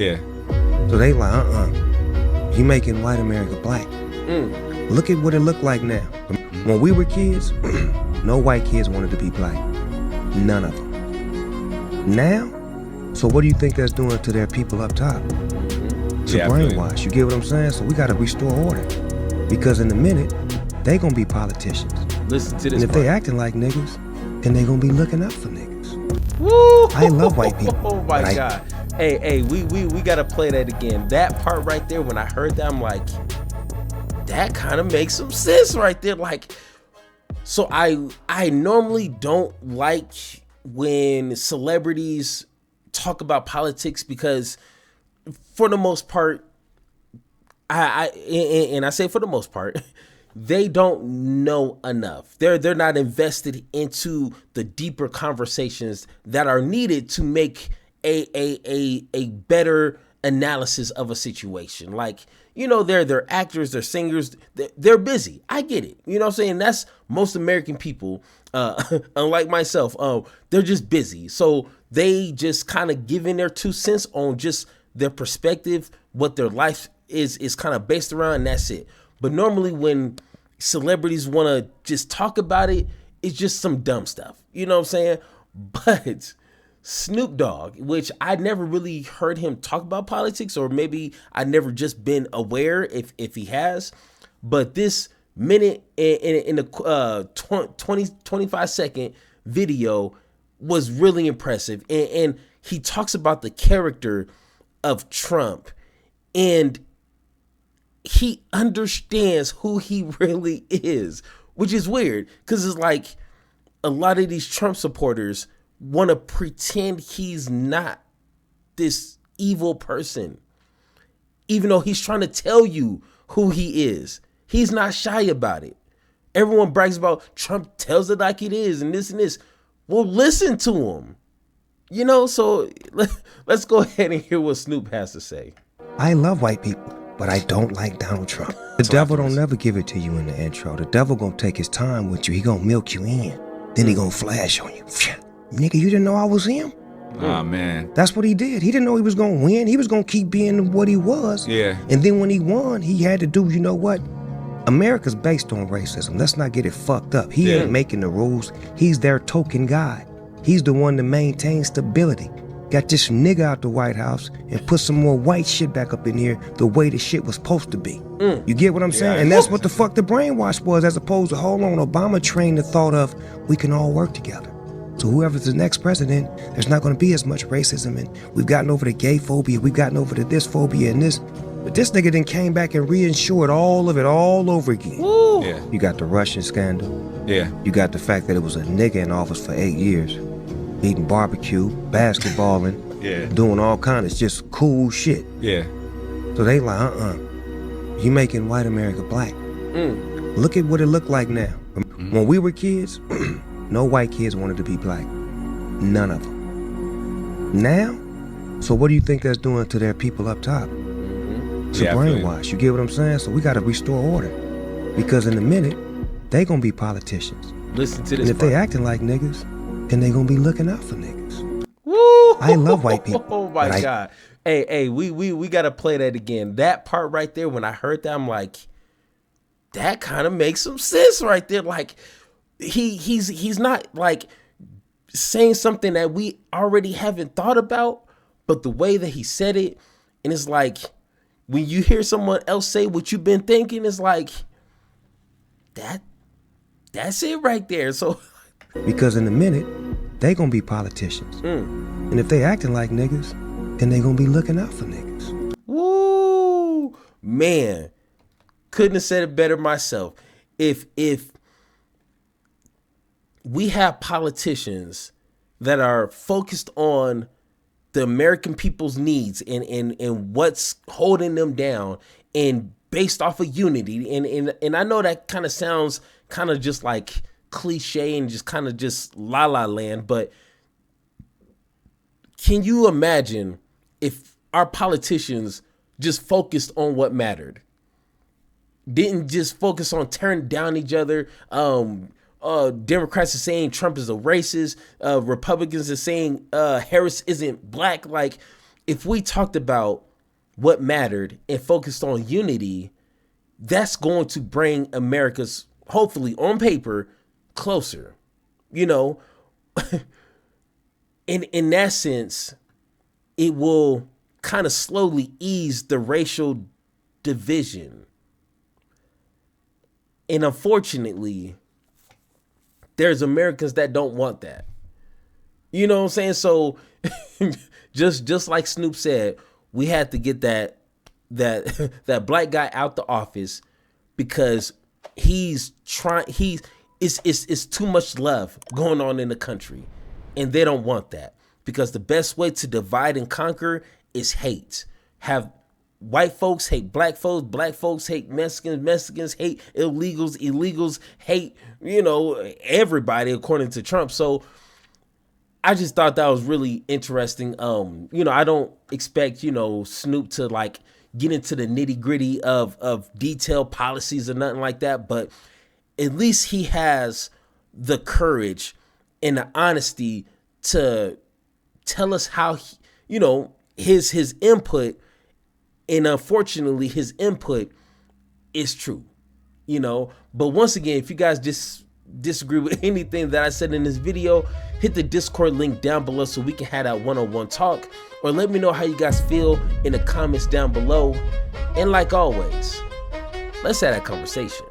Yeah. So they like, you making white America black. Look at what it looked like now. When we were kids, no white kids wanted to be black. None of them. Now, so what do you think that's doing to their people up top? It's a brainwash. You get what I'm saying? So we got to restore order. Because in a minute, they going to be politicians. Listen to this. And if part. they acting like niggas, then they going to be looking out for niggas. Woo! I love white people. Oh my God. Hey, we got to play that again. That part right there, when I heard that, I'm like, that kind of makes some sense right there. Like, so I normally don't like when celebrities talk about politics because for the most part, I say for the most part, they don't know enough. They're not invested into the deeper conversations that are needed to make a better analysis of a situation. Like, you know, they're actors, they're singers, they're busy. I get it. You know what I'm saying? That's most American people, unlike myself. They're just busy. So they just kind of giving their 2 cents on just their perspective, what their life is kind of based around, and that's it. But normally when celebrities want to just talk about it, it's just some dumb stuff. You know what I'm saying? But Snoop Dogg, which I never really heard him talk about politics, or maybe I never just been aware if he has, but this minute in the 25 second video was really impressive. And he talks about the character of Trump, and he understands who he really is, which is weird because it's like a lot of these Trump supporters want to pretend he's not this evil person, even though he's trying to tell you who he is. He's not shy about it. Everyone brags about Trump tells it like it is and this and this. Well, listen to him. You know, so let's go ahead and hear what Snoop has to say. I love white people, but I don't like Donald Trump. The devil don't never give it to you in the intro. The devil gonna take his time with you. He gonna milk you in. Then he gonna flash on you. Nigga, you didn't know I was him? Oh, man. That's what he did. He didn't know he was gonna win. He was gonna keep being what he was. Yeah. And then when he won, he had to do, you know what? America's based on racism. Let's not get it fucked up. He ain't making the rules. He's their token guy. He's the one to maintain stability. Got this nigga out the White House and put some more white shit back up in here the way the shit was supposed to be. You get what I'm saying? And that's what the fuck the brainwash was, as opposed to, hold on, Obama trained the thought of, we can all work together. So whoever's the next president, there's not going to be as much racism, and we've gotten over the gay phobia, we've gotten over the this phobia and this. But this nigga then came back and reinsured all of it all over again. Woo. Yeah. You got the Russian scandal. Yeah. You got the fact that it was a nigga in office for 8 years, eating barbecue, basketballing, doing all kinds of just cool shit. Yeah. So they like, you making white America black. Look at what it looked like now. When we were kids, no white kids wanted to be black. None of them. Now, so what do you think that's doing to their people up top? It's a brainwash. You get what I'm saying? So we got to restore order. Because in a minute, they going to be politicians. Listen to this. And if they acting like niggas, then they going to be looking out for niggas. Woo! I love white people. Oh my God. Hey, we got to play that again. That part right there, when I heard that, I'm like, that kind of makes some sense right there. Like, he's not like saying something that we already haven't thought about, but the way that he said it, and it's like when you hear someone else say what you've been thinking, it's like that's it right there. So because in a minute, they gonna be politicians. And if they acting like niggas, then they gonna be looking out for niggas. Woo, man, couldn't have said it better myself. If we have politicians that are focused on the American people's needs and what's holding them down, and based off of unity, and I know that kind of sounds kind of just like cliche and just kind of just la la land, but can you imagine if our politicians just focused on what mattered? Didn't just focus on tearing down each other. Democrats are saying Trump is a racist. Republicans are saying Harris isn't black. Like, if we talked about what mattered and focused on unity, that's going to bring America's, hopefully on paper, closer. You know, in that sense, it will kind of slowly ease the racial division. And unfortunately, there's Americans that don't want that. You know what I'm saying? So just like Snoop said, we had to get that black guy out the office because it's too much love going on in the country, and they don't want that, because the best way to divide and conquer is hate. Have white folks hate black folks hate Mexicans hate illegals hate, everybody, according to Trump. So I just thought that was really interesting. I don't expect, Snoop to like get into the nitty gritty of detailed policies or nothing like that, but at least he has the courage and the honesty to tell us how, his input, and unfortunately his input is true, But once again, if you guys disagree with anything that I said in this video, hit the Discord link down below so we can have that one-on-one talk, or let me know how you guys feel in the comments down below. And like always, let's have that conversation.